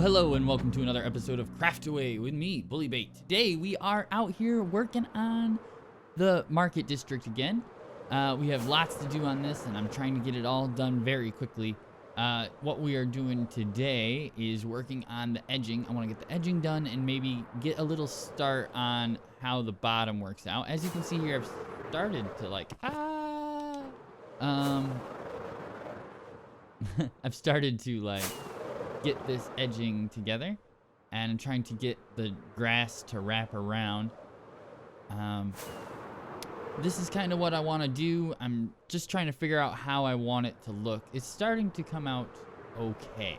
Hello, and welcome to another episode of Craftaway with me, BullyBait. Today, we are out here working on the market district again. We have lots to do on this, and I'm trying to get it all done very quickly. What we are doing today is working on the edging. I want to get the edging done and maybe get a little start on how the bottom works out. As you can see here, I've started to I've started to get this edging together, and I'm trying to get the grass to wrap around. This is kind of what I want to do. I'm just trying to figure out how I want it to look. It's starting to come out okay.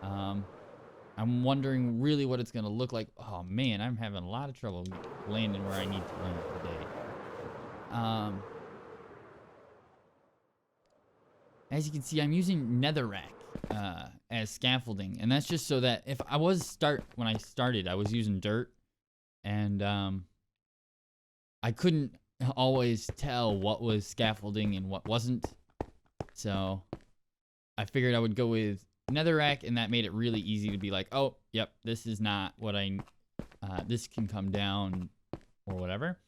I'm wondering really what it's going to look like. Oh man, I'm having a lot of trouble landing where I need to land today. As you can see, I'm using netherrack as scaffolding, and that's just so that if I was when I started, I was using dirt, and I couldn't always tell what was scaffolding and what wasn't, so I figured I would go with netherrack, and that made it really easy to be like, oh yep, this is not what this can come down or whatever.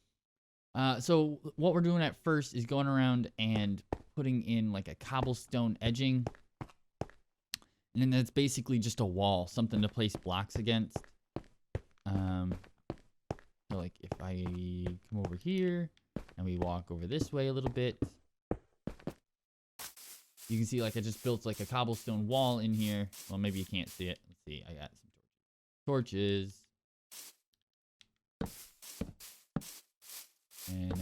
So what we're doing at first is going around and putting in like a cobblestone edging. And then that's basically just a wall, something to place blocks against. So like if I come over here and we walk over this way a little bit, you can see like I just built like a cobblestone wall in here. Well, maybe you can't see it. Let's see. I got some torches. And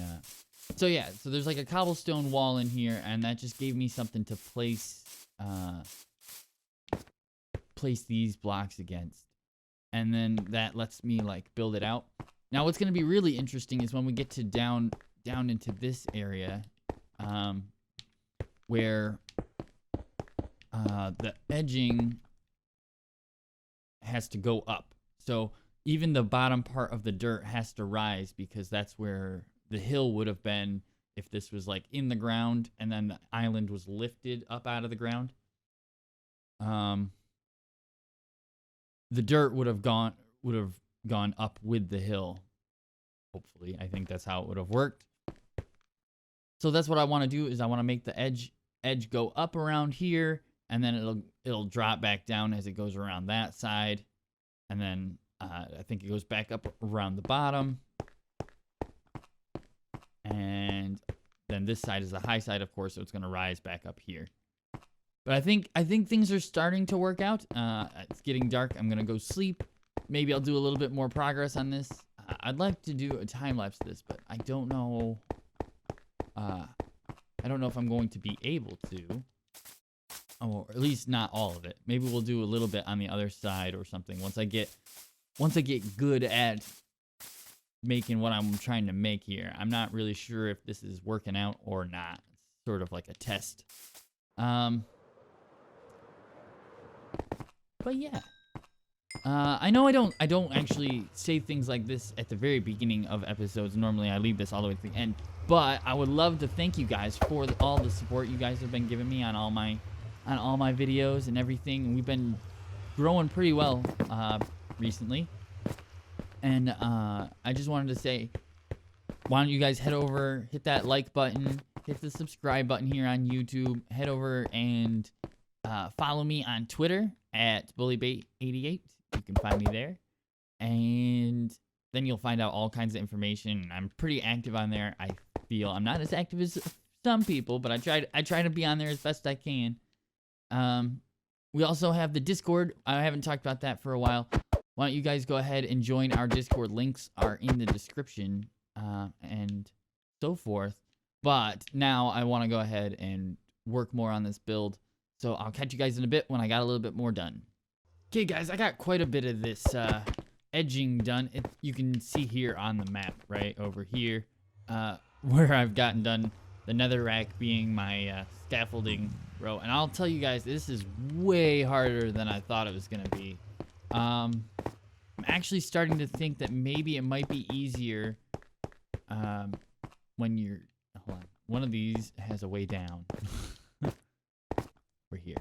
so yeah, so there's like a cobblestone wall in here, and that just gave me something to place these blocks against, and then that lets me like build it out. Now what's going to be really interesting is when we get to down into this area, where the edging has to go up. So even the bottom part of the dirt has to rise, because that's where the hill would have been if this was like in the ground and then the island was lifted up out of the ground. The dirt would have gone up with the hill. Hopefully, I think that's how it would have worked. So that's what I want to do, is I want to make the edge go up around here, and then it'll drop back down as it goes around that side, and then I think it goes back up around the bottom, and then this side is the high side, of course, so it's going to rise back up here. But I think things are starting to work out. It's getting dark. I'm gonna go sleep. Maybe I'll do a little bit more progress on this. I'd like to do a time lapse of this, but I don't know. I don't know if I'm going to be able to, or at least not all of it. Maybe we'll do a little bit on the other side or something once I get good at making what I'm trying to make here. I'm not really sure if this is working out or not. It's sort of like a test. But yeah, I know I don't actually say things like this at the very beginning of episodes. Normally I leave this all the way to the end, but I would love to thank you guys for all the support you guys have been giving me on all my videos and everything. We've been growing pretty well recently, and I just wanted to say, why don't you guys head over, hit that like button, hit the subscribe button here on YouTube, head over and follow me on Twitter at BullyBait88. You can find me there, and then you'll find out all kinds of information. I'm pretty active on there. I feel I'm not as active as some people, but I try to be on there as best I can. We also have the Discord. I haven't talked about that for a while. Why don't you guys go ahead and join our Discord? Links are in the description and so forth. But now I want to go ahead and work more on this build. So I'll catch you guys in a bit when I got a little bit more done. Okay, guys, I got quite a bit of this edging done. You can see here on the map, right over here, where I've gotten done. The netherrack being my scaffolding row. And I'll tell you guys, this is way harder than I thought it was going to be. I'm actually starting to think that maybe it might be easier when you're... Hold on. One of these has a way down. We're here.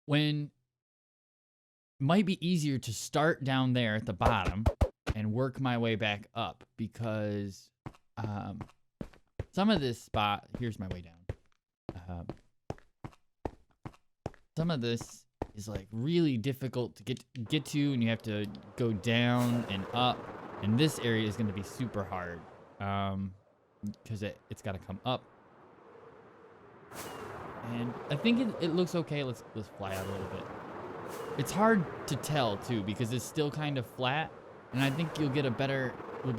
when might be easier to start down there at the bottom and work my way back up, because some of this spot, here's my way down. Some of this is like really difficult to get to, and you have to go down and up, and this area is going to be super hard because it's got to come up. And I think it looks okay. Let's fly out a little bit. It's hard to tell too because it's still kind of flat, and I think you'll be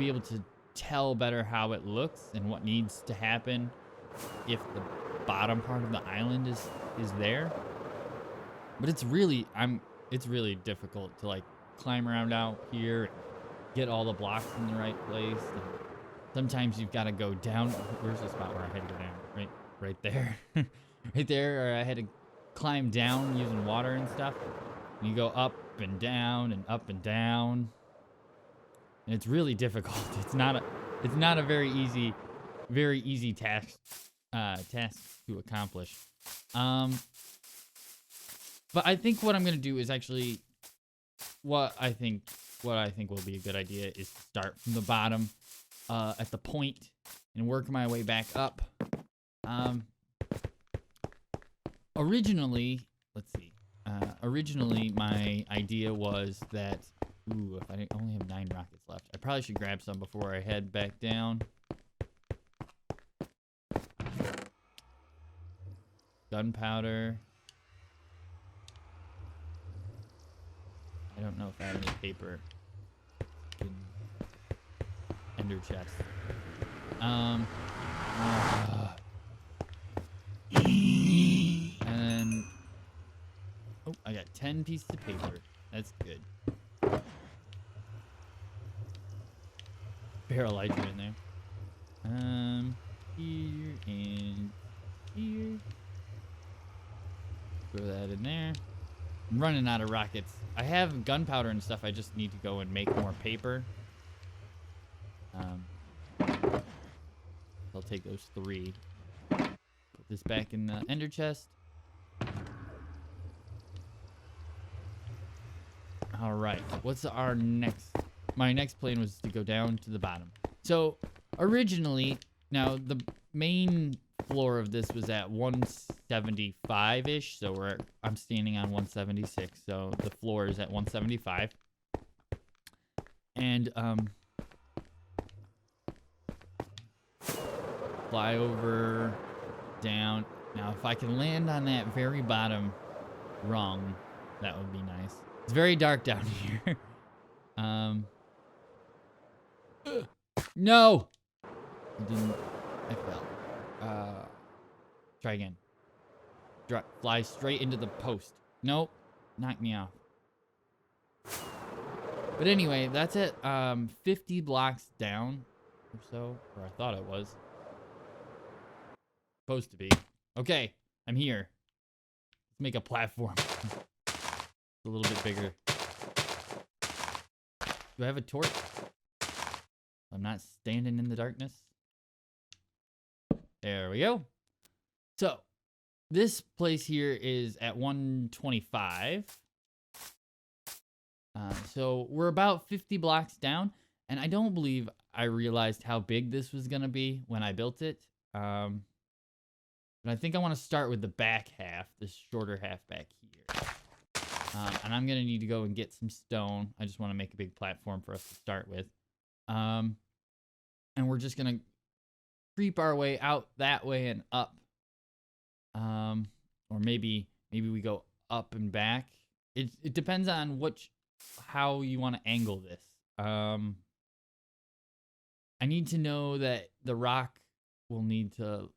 able to tell better how it looks and what needs to happen if the bottom part of the island is there. But it's really difficult to like climb around out here and get all the blocks in the right place. And sometimes you've got to go down. Where's the spot where I had to go down? Right there. Right there, or I had to climb down using water and stuff. And you go up and down and up and down. And it's really difficult. It's not a very easy task to accomplish. But I think what I'm gonna do is actually what I think will be a good idea is to start from the bottom at the point and work my way back up. Originally, let's see. Originally, my idea was that, if I only have 9 rockets left, I probably should grab some before I head back down. Gunpowder. I don't know if I have any paper. Ender chest. And oh, I got 10 pieces of paper. That's good. Barrel lighter in there. Here and here. Throw that in there. I'm running out of rockets. I have gunpowder and stuff. I just need to go and make more paper. I'll take those 3. Put this back in the ender chest. All right. What's our next? My next plan was to go down to the bottom. So originally, now the main floor of this was at 175-ish. So I'm standing on 176. So the floor is at 175. And fly over, down. Now, if I can land on that very bottom rung, that would be nice. It's very dark down here. No! I fell. Try again. Fly straight into the post. Nope. Knock me off. But anyway, that's it. 50 blocks down or so. Or I thought it was. Supposed to be. Okay, I'm here. Let's make a platform. It's a little bit bigger. Do I have a torch? I'm not standing in the darkness. There we go. So, this place here is at 125. So, we're about 50 blocks down. And I don't believe I realized how big this was going to be when I built it. But I think I want to start with the back half, this shorter half back here. And I'm going to need to go and get some stone. I just want to make a big platform for us to start with. And we're just going to creep our way out that way and up. Or maybe we go up and back. It depends on how you want to angle this. I need to know that the rock will need to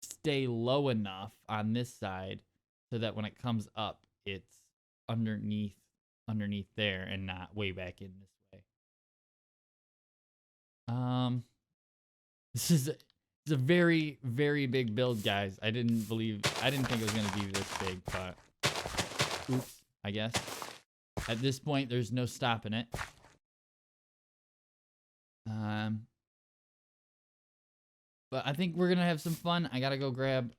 stay low enough on this side so that when it comes up, it's underneath there and not way back in this way. This is a very, very big build, guys. I didn't think it was gonna be this big, but oops, I guess. At this point, there's no stopping it. But I think we're gonna have some fun. I gotta go grab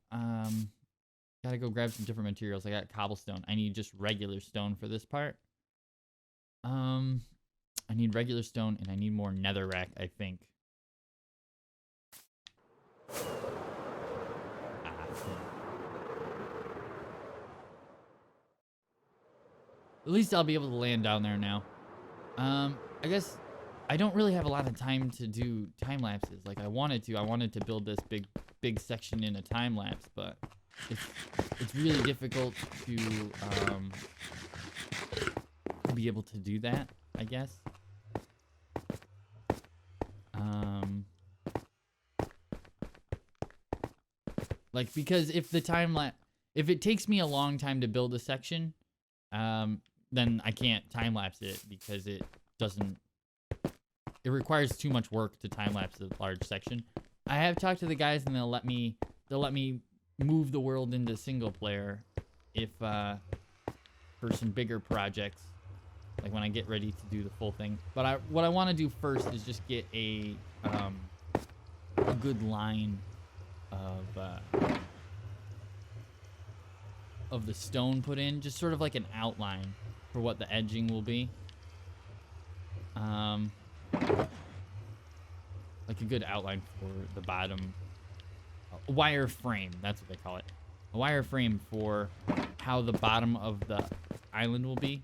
Gotta go grab some different materials. I got cobblestone. I need just regular stone for this part. I need regular stone, and I need more netherrack, I think. At least I'll be able to land down there now. I guess I don't really have a lot of time to do time lapses like I wanted to. I wanted to build this big section in a time lapse, but it's really difficult to be able to do that, I guess. Like, because if it takes me a long time to build a section, then I can't time lapse it because it requires too much work to time lapse a large section. I have talked to the guys, and they'll let me move the world into single player if for some bigger projects, like when I get ready to do the full thing. But what I want to do first is just get a good line of the stone put in, just sort of like an outline for what the edging will be. Like a good outline for the bottom. A wire frame, that's what they call it. A wire frame for how the bottom of the island will be.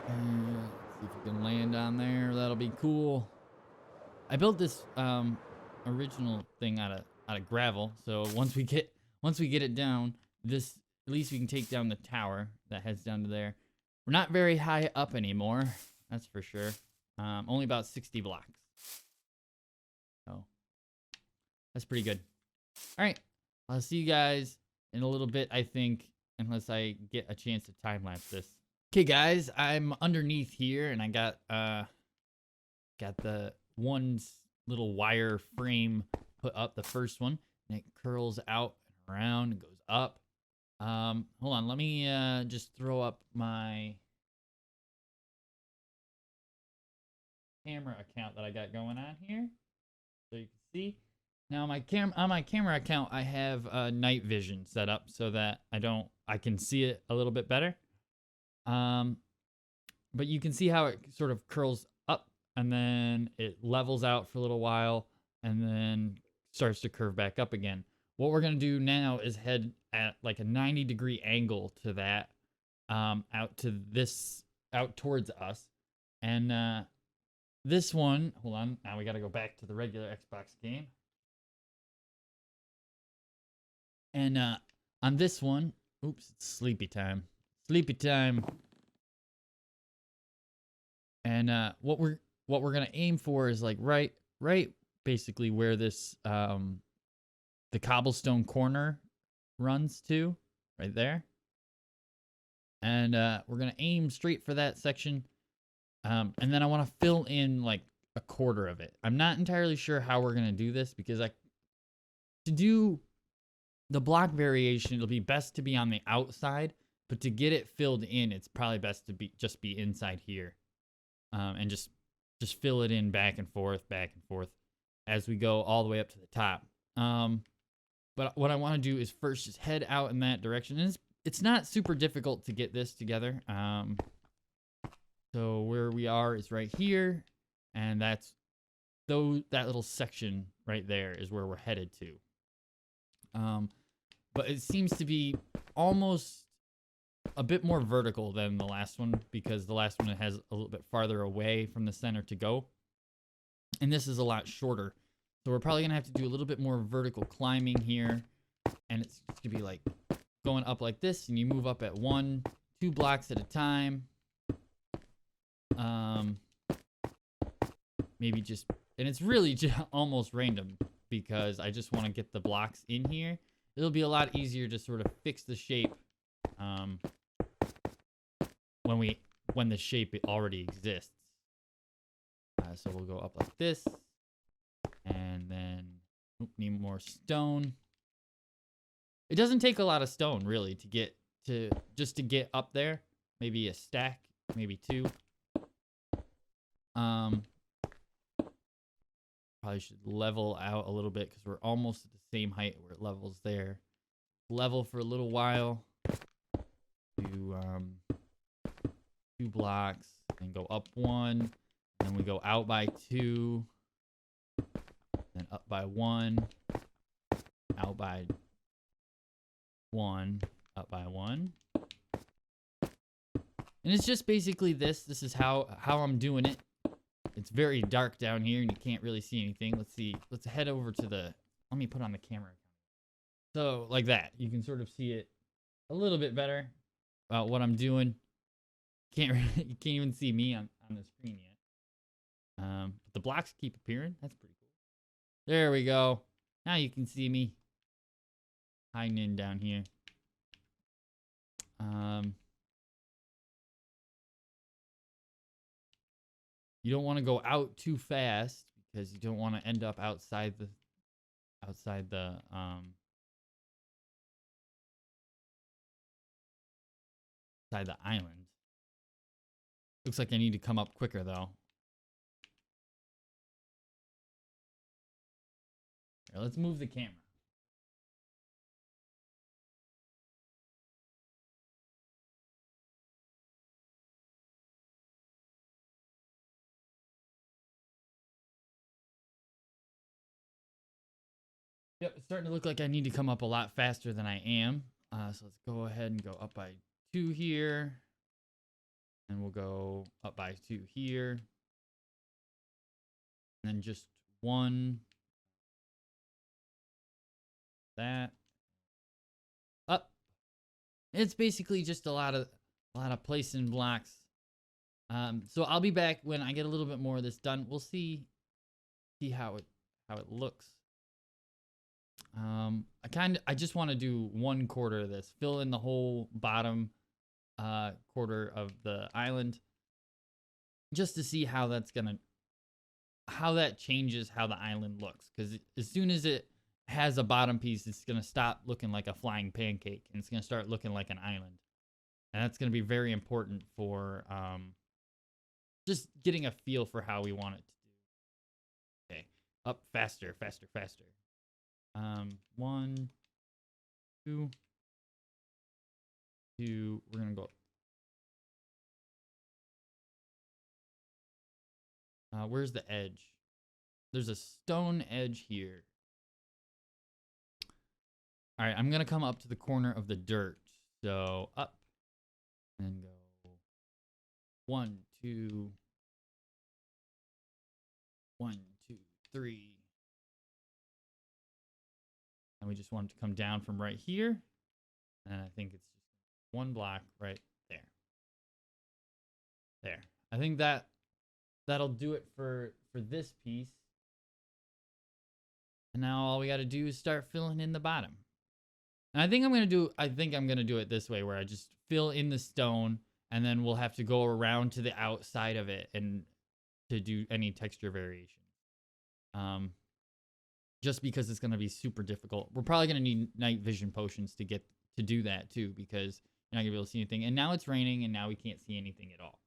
And see if you can land on there. That'll be cool. I built this original thing out of gravel, so once we get it down, at least we can take down the tower that heads down to there. We're not very high up anymore, that's for sure. Only about 60 blocks. So that's pretty good. All right, I'll see you guys in a little bit, I think, unless I get a chance to time lapse this. Okay, guys, I'm underneath here, and I got the one little wire frame put up, the first one, and it curls out and around and goes up. Hold on, let me just throw up my camera account that I got going on here so you can see. Now on my camera account, I have night vision set up so that I can see it a little bit better. But you can see how it sort of curls up, and then it levels out for a little while, and then starts to curve back up again. What we're going to do now is head at like a 90-degree angle to that, out towards us. And this one, hold on, now we got to go back to the regular Xbox game. And on this one, oops, it's sleepy time. Sleepy time. And what we're gonna aim for is like right basically where this the cobblestone corner runs to, right there. And we're gonna aim straight for that section. And then I want to fill in like a quarter of it. I'm not entirely sure how we're gonna do this, because to do the block variation, it'll be best to be on the outside, but to get it filled in, it's probably best to just be inside here. And just fill it in back and forth as we go all the way up to the top. But what I want to do is first just head out in that direction. And it's not super difficult to get this together. So where we are is right here, and that little section right there is where we're headed to. But it seems to be almost a bit more vertical than the last one, because the last one has a little bit farther away from the center to go, and this is a lot shorter. So we're probably gonna have to do a little bit more vertical climbing here, and it's gonna be like going up like this, and you move up at 1-2 blocks at a time. Maybe just, and it's really just almost random, because I just want to get the blocks in here. It'll be a lot easier to sort of fix the shape when the shape already exists. So we'll go up like this, and then need more stone. It doesn't take a lot of stone really to get up there. Maybe a stack, maybe 2. probably should level out a little bit because we're almost at the same height where it levels there. Level for a little while. Do 2 blocks and go up 1. Then we go out by 2. Then up by 1. Out by 1. Up by 1. And it's just basically this. This is how I'm doing it. It's very dark down here and you can't really see anything. Let's see. Let's head over to the... Let me put on the camera. So like that. You can sort of see it a little bit better about what I'm doing. You can't even see me on the screen yet. But the blocks keep appearing. That's pretty cool. There we go. Now you can see me hiding in down here. You don't want to go out too fast because you don't want to end up outside the island. Looks like I need to come up quicker though. Here, let's move the camera. Yep, it's starting to look like I need to come up a lot faster than I am. So let's go ahead and go up by 2 here. And we'll go up by 2 here. And then just 1. That. Up. It's basically just a lot of placing blocks. So I'll be back when I get a little bit more of this done. We'll see how it looks. I just want to do 1/4 of this, fill in the whole bottom quarter of the island, just to see how that changes how the island looks. Because as soon as it has a bottom piece, it's gonna stop looking like a flying pancake and it's gonna start looking like an island, and that's gonna be very important for just getting a feel for how we want it to do. Okay, up faster, faster, faster. 1, 2, 2. We're gonna go. Where's the edge? There's a stone edge here. All right, I'm gonna come up to the corner of the dirt. So up and go 1, 2, 1, 2, 3. And we just want it to come down from right here. And I think it's just 1 block right there. There. I think that'll do it for this piece. And now all we got to do is start filling in the bottom. And I think I'm going to do it this way, where I just fill in the stone and then we'll have to go around to the outside of it and to do any texture variation. Just because it's going to be super difficult. We're probably going to need night vision potions to do that too, because you're not going to be able to see anything. And now it's raining and now we can't see anything at all.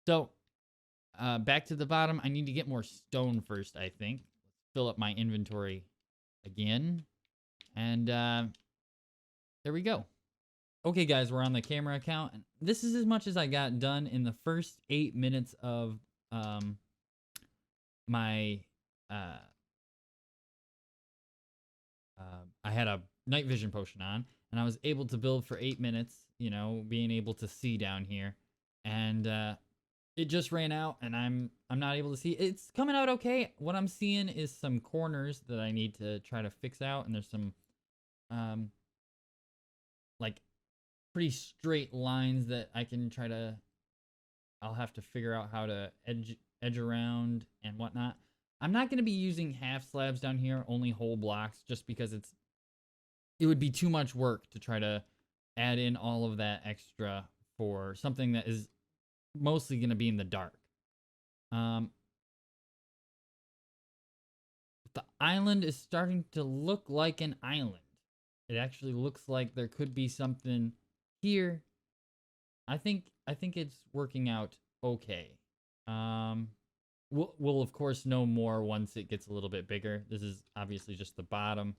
So back to the bottom. I need to get more stone first, I think. Let's fill up my inventory again. And there we go. Okay, guys, we're on the camera account. And this is as much as I got done in the first 8 minutes of my... I had a night vision potion on, and I was able to build for 8 minutes, you know, being able to see down here. And it just ran out, and I'm not able to see. It's coming out okay. What I'm seeing is some corners that I need to try to fix out, and there's some like pretty straight lines that I can try to... I'll have to figure out how to edge around and whatnot. I'm not going to be using half slabs down here, only whole blocks, just because it would be too much work to try to add in all of that extra for something that is mostly going to be in the dark. The island is starting to look like an island. It actually looks like there could be something here. I think it's working out okay. We'll of course know more once it gets a little bit bigger. This is obviously just the bottom.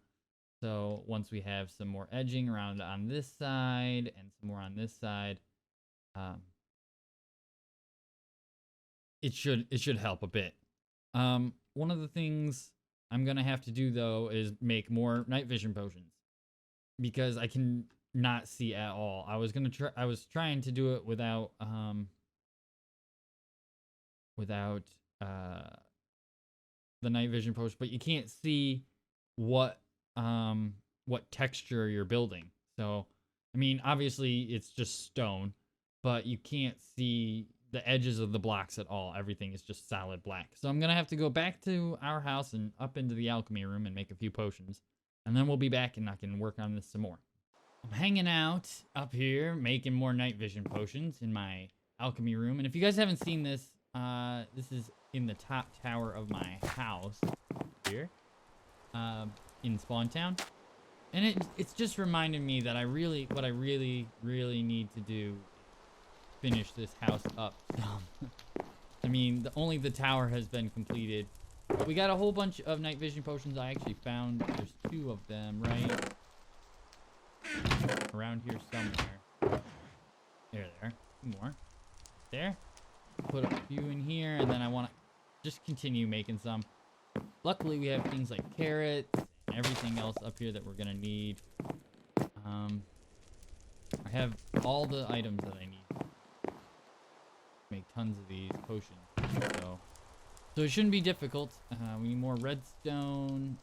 So once we have some more edging around on this side and some more on this side, it should help a bit. One of the things I'm gonna have to do though is make more night vision potions because I can not see at all. I was trying to do it without the night vision potion, but you can't see what texture you're building. So I mean, obviously it's just stone, but you can't see the edges of the blocks at all. Everything is just solid black. So I'm gonna have to go back to our house and up into the alchemy room and make a few potions, and then we'll be back and I can work on this some more. I'm hanging out up here making more night vision potions in my alchemy room, and if you guys haven't seen this, this is in the top tower of my house here, in Spawn Town, and it's just reminded me that what I really need to do, finish this house up some. I mean, only the tower has been completed, but we got a whole bunch of night vision potions. I actually found there's 2 of them right around here somewhere. There, 2 more. There. Put a few in here, and then I want to just continue making some. Luckily, we have things like carrots and everything else up here that we're gonna need. I have all the items that I need to make tons of these potions, so it shouldn't be difficult. We need more redstone.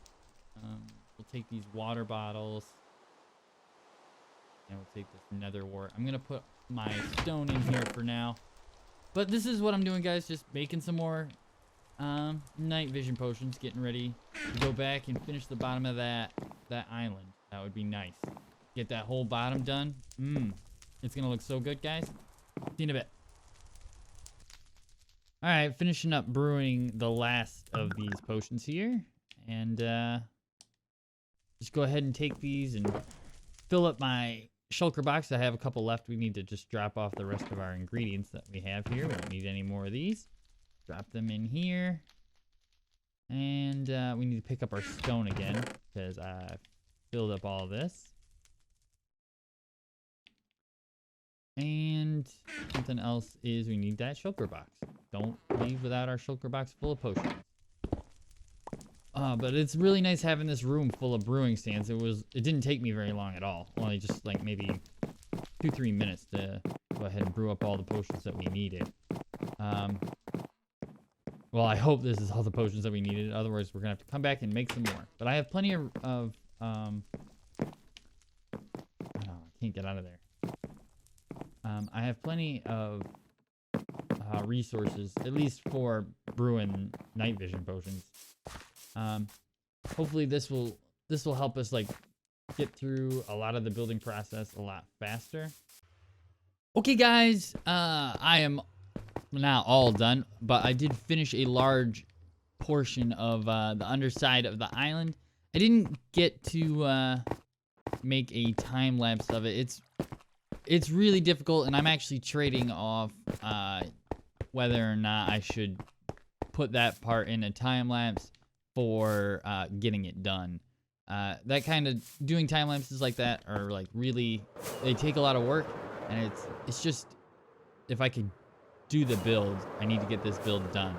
We'll take these water bottles, and we'll take this nether wart. I'm gonna put my stone in here for now. But this is what I'm doing, guys. Just making some more night vision potions, getting ready to go back and finish the bottom of that island. That would be nice. Get that whole bottom done. It's gonna look so good, guys. See you in a bit. All right, finishing up brewing the last of these potions here, and just go ahead and take these and fill up my shulker box. I have a couple left. We need to just drop off the rest of our ingredients that we have here. We don't need any more of these. Drop them in here. And we need to pick up our stone again because I filled up all of this. And something else is we need that shulker box. Don't leave without our shulker box full of potions. But it's really nice having this room full of brewing stands. It didn't take me very long at all. Only just like maybe 2-3 minutes to go ahead and brew up all the potions that we needed. Well, I hope this is all the potions that we needed. Otherwise, we're gonna have to come back and make some more. But I have plenty of I can't get out of there. I have plenty of resources, at least for brewing night vision potions. Hopefully this will help us like get through a lot of the building process a lot faster. Okay, guys, I am not all done, but I did finish a large portion of the underside of the island. I didn't get to make a time lapse of it. It's really difficult, and I'm actually trading off whether or not I should put that part in a time lapse for getting it done. That kind of doing time lapses like that are like really, they take a lot of work, and it's just, if I could do the build, I need to get this build done.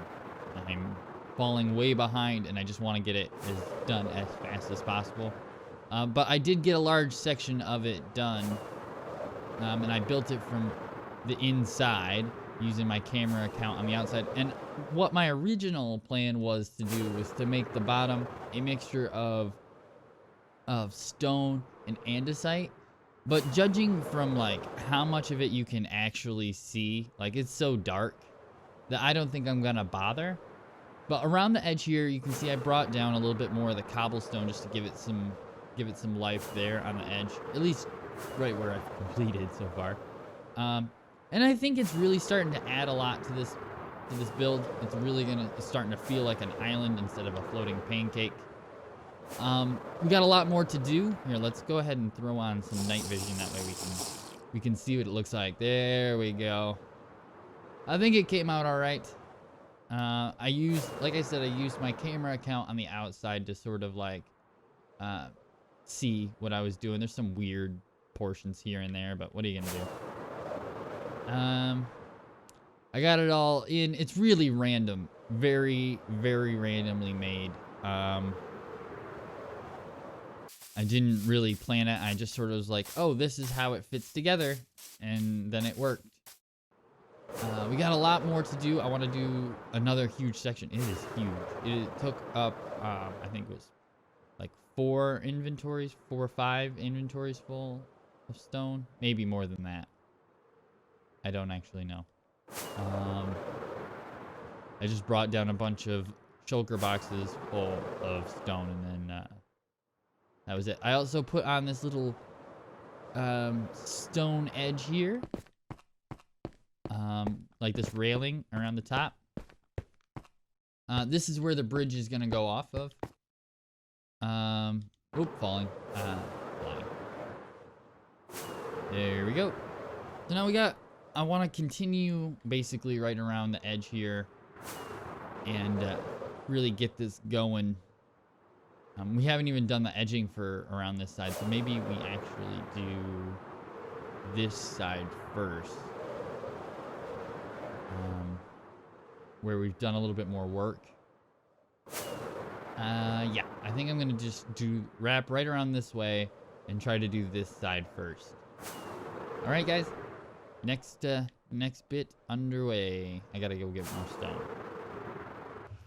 I'm falling way behind, and I just want to get it done as fast as possible. But I did get a large section of it done, and I built it from the inside using my camera account on the outside. And what my original plan was to do was to make the bottom a mixture of stone and andesite. But judging from like how much of it you can actually see, like it's so dark that I don't think I'm gonna bother. But around the edge here, you can see I brought down a little bit more of the cobblestone just to give it some life there on the edge, at least right where I've completed so far. And I think it's really starting to add a lot to this build. It's starting to feel like an island instead of a floating pancake. We got a lot more to do. Here, let's go ahead and throw on some night vision. That way we can see what it looks like. There we go. I think it came out all right. Like I said, I used my camera account on the outside to sort of like see what I was doing. There's some weird portions here and there, but what are you gonna do? I got it all in. It's really random, very, very randomly made. I didn't really plan it. I just sort of was like, oh, this is how it fits together, and then it worked. We got a lot more to do. I want to do another huge section. It is huge. It took up, I think it was like 4 or 5 inventories full of stone. Maybe more than that. I don't actually know. I just brought down a bunch of shulker boxes full of stone, and then that was it. I also put on this little stone edge here. Like this railing around the top. This is where the bridge is gonna go off of. Falling. Flying. There we go. So now I want to continue basically right around the edge here and really get this going. We haven't even done the edging for around this side, so maybe we actually do this side first. Where we've done a little bit more work. Yeah, I think I'm gonna just wrap right around this way and try to do this side first. All right, guys. Next bit underway. I gotta go get more stone.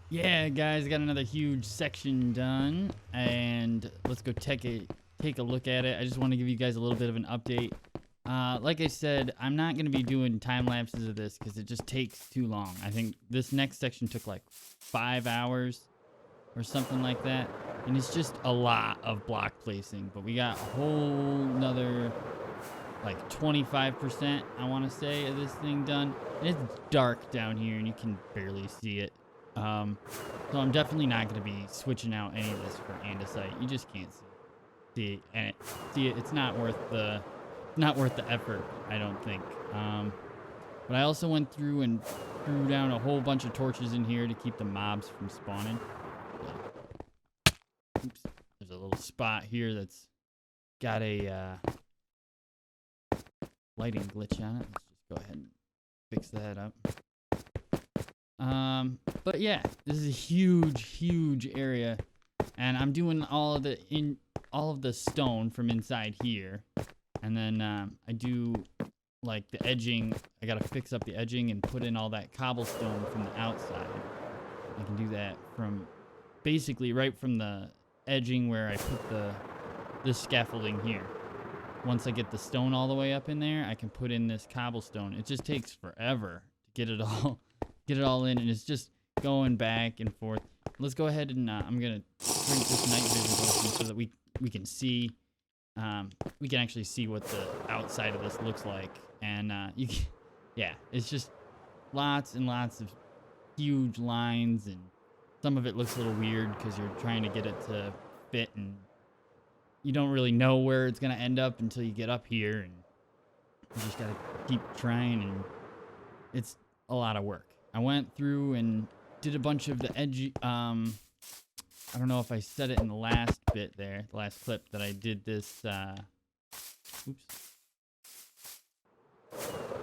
Yeah, guys, got another huge section done, and let's go take a look at it. I just want to give you guys a little bit of an update. Like I said, I'm not going to be doing time lapses of this because it just takes too long. I think this next section took like 5 hours or something like that. And it's just a lot of block placing. But we got a whole nother like 25%, I want to say, of this thing done. And it's dark down here and you can barely see it. So I'm definitely not going to be switching out any of this for andesite. You just can't see it. It's not worth the effort, I don't think. But I also went through and threw down a whole bunch of torches in here to keep the mobs from spawning. Oops. There's a little spot here that's got a lighting glitch on it. Let's just go ahead and fix that up. But yeah, this is a huge area, and I'm doing all of the stone from inside here. And then I do like the edging. I gotta fix up the edging and put in all that cobblestone from the outside. I can do that from basically right from the edging where I put this scaffolding here. Once I get the stone all the way up in there, I can put in this cobblestone. It just takes forever to get it all in, and it's just going back and forth. Let's go ahead and I'm gonna drink this night vision potion so that we can see. We can actually see what the outside of this looks like, and yeah, it's just lots and lots of huge lines, and some of it looks a little weird because you're trying to get it to fit, and you don't really know where it's gonna end up until you get up here, and you just gotta keep trying, and it's a lot of work. I went through and did a bunch of the edge. I don't know if I said it in the last bit there, the last clip, that I did this, oops.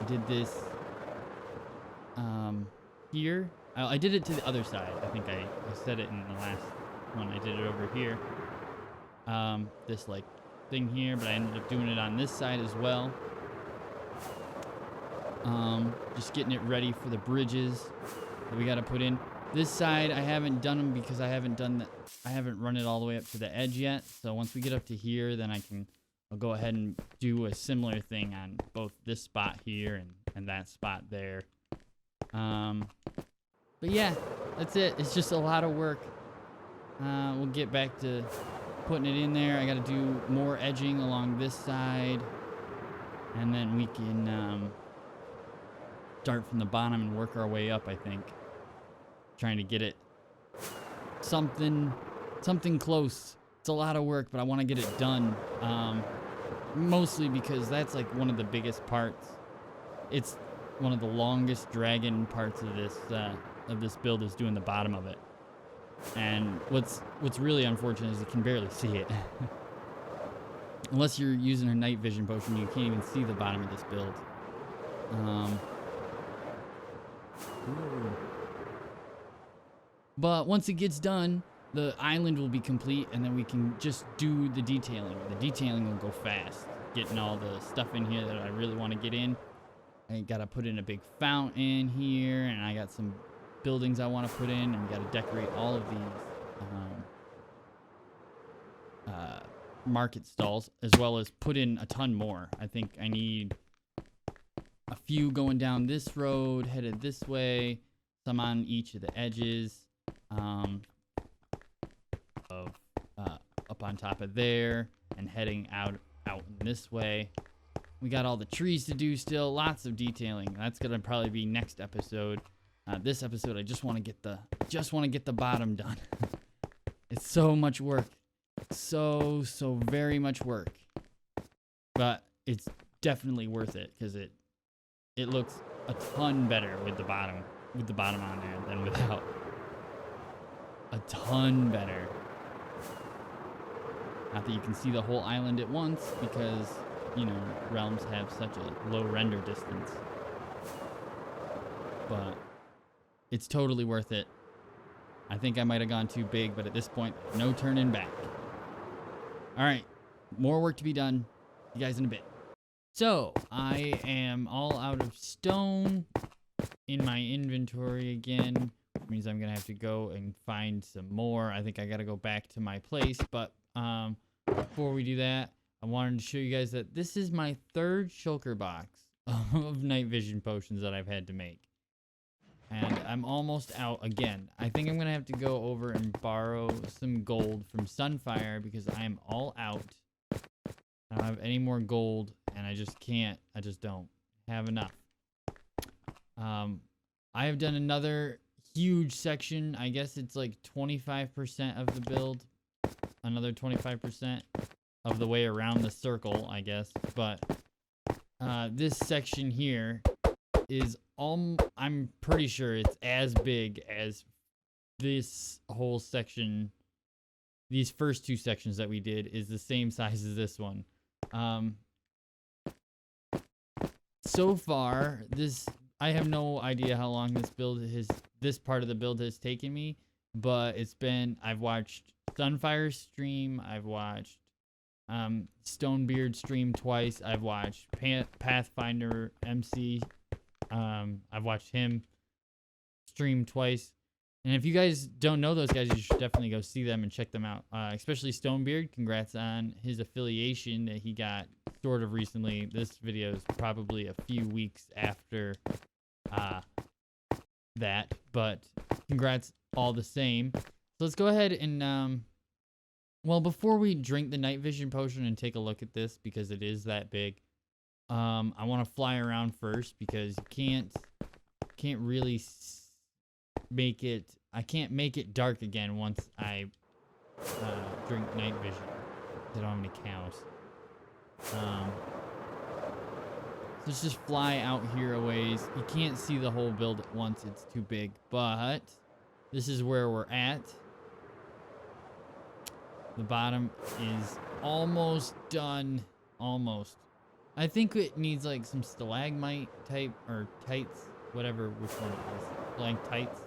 I did this, here. I did it to the other side. I think I said it in the last one. I did it over here. This, like, thing here, but I ended up doing it on this side as well. Just getting it ready for the bridges that we got to put in. This side, I haven't done them because I haven't run it all the way up to the edge yet. So once we get up to here, then I'll go ahead and do a similar thing on both this spot here and that spot there. But yeah, that's it. It's just a lot of work. We'll get back to putting it in there. I got to do more edging along this side, and then we can start from the bottom and work our way up, I think. Trying to get it something close. It's a lot of work, but I want to get it done. Mostly because that's like one of the biggest parts. It's one of the longest dragging parts of this of this build is doing the bottom of it. And what's really unfortunate is you can barely see it. Unless you're using a night vision potion, you can't even see the bottom of this build. But once it gets done, the island will be complete, and then we can just do the detailing. The detailing will go fast. Getting all the stuff in here that I really want to get in. I gotta put in a big fountain here, and I got some buildings I want to put in, and we gotta decorate all of these market stalls, as well as put in a ton more. I think I need a few going down this road, headed this way, some on each of the edges, up on top of there, and heading out in this way. We got all the trees to do still, lots of detailing. That's gonna probably be next episode. This episode, I just want to get the bottom done. It's so much work, so very much work, but it's definitely worth it because it looks a ton better with the bottom on there than without. A ton better. Not that you can see the whole island at once because, you know, realms have such a low render distance. But it's totally worth it. I think I might have gone too big, but at this point, no turning back. All right, more work to be done. See you guys in a bit. So, I am all out of stone in my inventory again, which means I'm going to have to go and find some more. I think I got to go back to my place, but before we do that, I wanted to show you guys that this is my third shulker box of night vision potions that I've had to make. And I'm almost out again. I think I'm going to have to go over and borrow some gold from Sunfire because I am all out. I don't have any more gold, and I just don't have enough. I have done another huge section. I guess it's like 25% of the build. Another 25% of the way around the circle, I guess. But this section here is I'm pretty sure it's as big as this whole section. These first two sections that we did is the same size as this one. So far, I have no idea how long this part of the build has taken me, but I've watched Sunfire stream, I've watched Stonebeard stream twice, I've watched Pathfinder MC, I've watched him stream twice. And if you guys don't know those guys, you should definitely go see them and check them out. Especially Stonebeard. Congrats on his affiliation that he got sort of recently. This video is probably a few weeks after that, but congrats all the same. So let's go ahead and well, before we drink the night vision potion and take a look at this, because it is that big, I want to fly around first because you can't really I can't make it dark again once I drink night vision. I don't have any cows. So let's just fly out here a ways. You can't see the whole build at once, it's too big, but this is where we're at. The bottom is almost done. Almost. I think it needs like some stalagmite type or tights, whatever which one it is. Stalactites.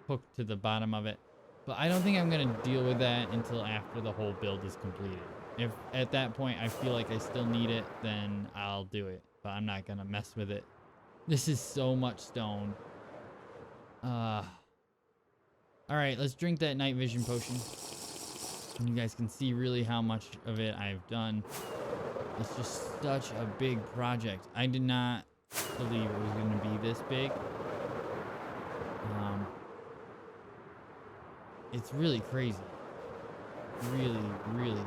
Hooked to the bottom of it, but I don't think I'm gonna deal with that until after the whole build is completed. If at that point I feel like I still need it, then I'll do it, but I'm not gonna mess with it. This is so much stone. All right, let's drink that night vision potion, and you guys can see really how much of it I've done. It's just such a big project. I did not believe it was going to be this big. It's really crazy. Really crazy.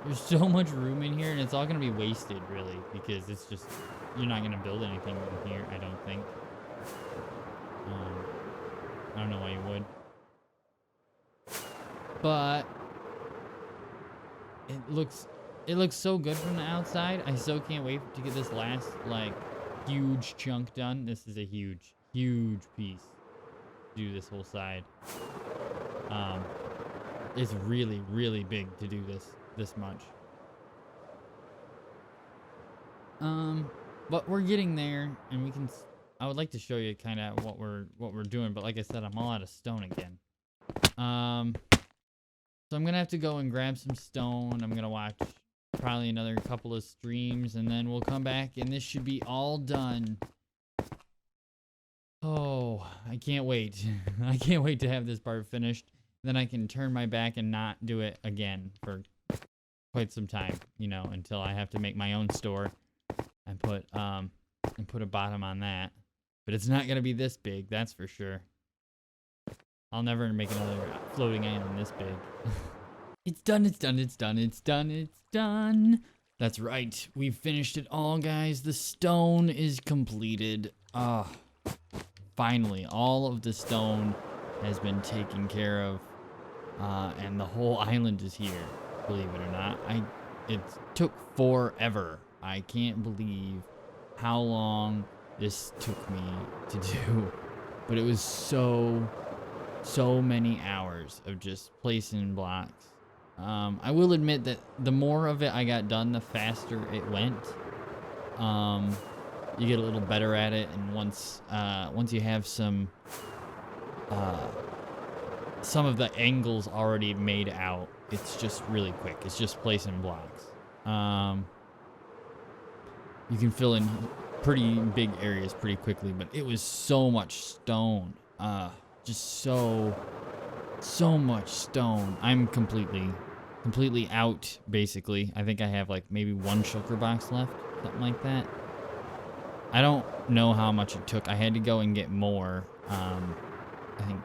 There's so much room in here, and it's all going to be wasted, really, because it's just, you're not going to build anything in here, I don't think. I don't know why you would. But it looks so good from the outside. I so can't wait to get this last like huge chunk done. This is a huge, huge piece. Do this whole side. It's really, really big to do this much. But we're getting there, and we can. I would like to show you kind of what we're doing, but like I said, I'm all out of stone again. So I'm gonna have to go and grab some stone. I'm gonna watch probably another couple of streams, and then we'll come back, and this should be all done. Oh, I can't wait. I can't wait to have this part finished. Then I can turn my back and not do it again for quite some time, you know, until I have to make my own store and put a bottom on that. But it's not gonna be this big, that's for sure. I'll never make another floating island this big. It's done, it's done, it's done, it's done, it's done. That's right, we've finished it all, guys. The stone is completed. Finally, all of the stone has been taken care of, and the whole island is here, believe it or not. It took forever. I can't believe how long this took me to do, but it was so many hours of just placing blocks. I will admit that the more of it I got done, the faster it went. You get a little better at it, and once you have some of the angles already made out, it's just really quick. It's just placing blocks. You can fill in pretty big areas pretty quickly, but it was so much stone. Just so much stone. I'm completely out, basically. I think I have like maybe one shulker box left, something like that. I don't know how much it took. I had to go and get more. I think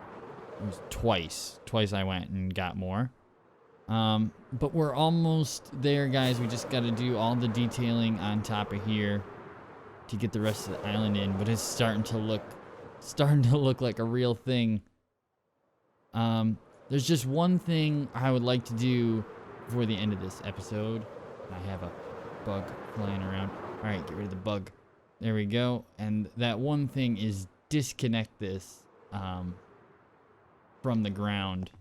it was twice I went and got more. But we're almost there, guys. We just got to do all the detailing on top of here to get the rest of the island in, but it's starting to look like a real thing. There's just one thing I would like to do before the end of this episode. I have a bug flying around. All right, get rid of the bug. There we go. And that one thing is disconnect this from the ground.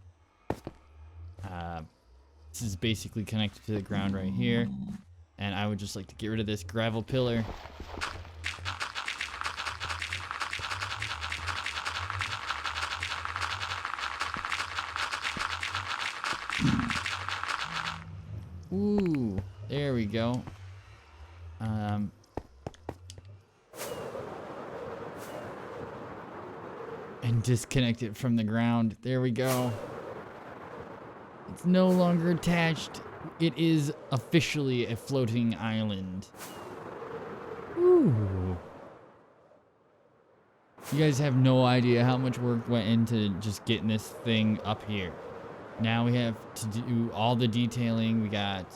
This is basically connected to the ground right here. And I would just like to get rid of this gravel pillar. Ooh, there we go. And disconnect it from the ground. There we go. It's no longer attached. It is officially a floating island. Ooh. You guys have no idea how much work went into just getting this thing up here. Now we have to do all the detailing. We got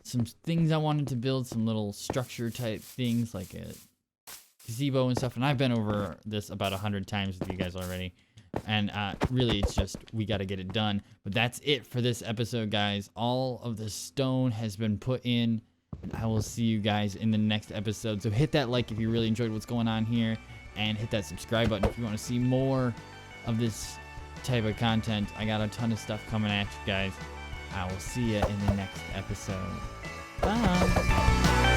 some things I wanted to build, some little structure type things like a gazebo and stuff. And I've been over this about 100 times with you guys already. And really, it's just we got to get it done. But that's it for this episode, guys. All of the stone has been put in. And I will see you guys in the next episode. So hit that like if you really enjoyed what's going on here. And hit that subscribe button if you want to see more of this type of content. I got a ton of stuff coming at you guys. I will see you in the next episode. Bye.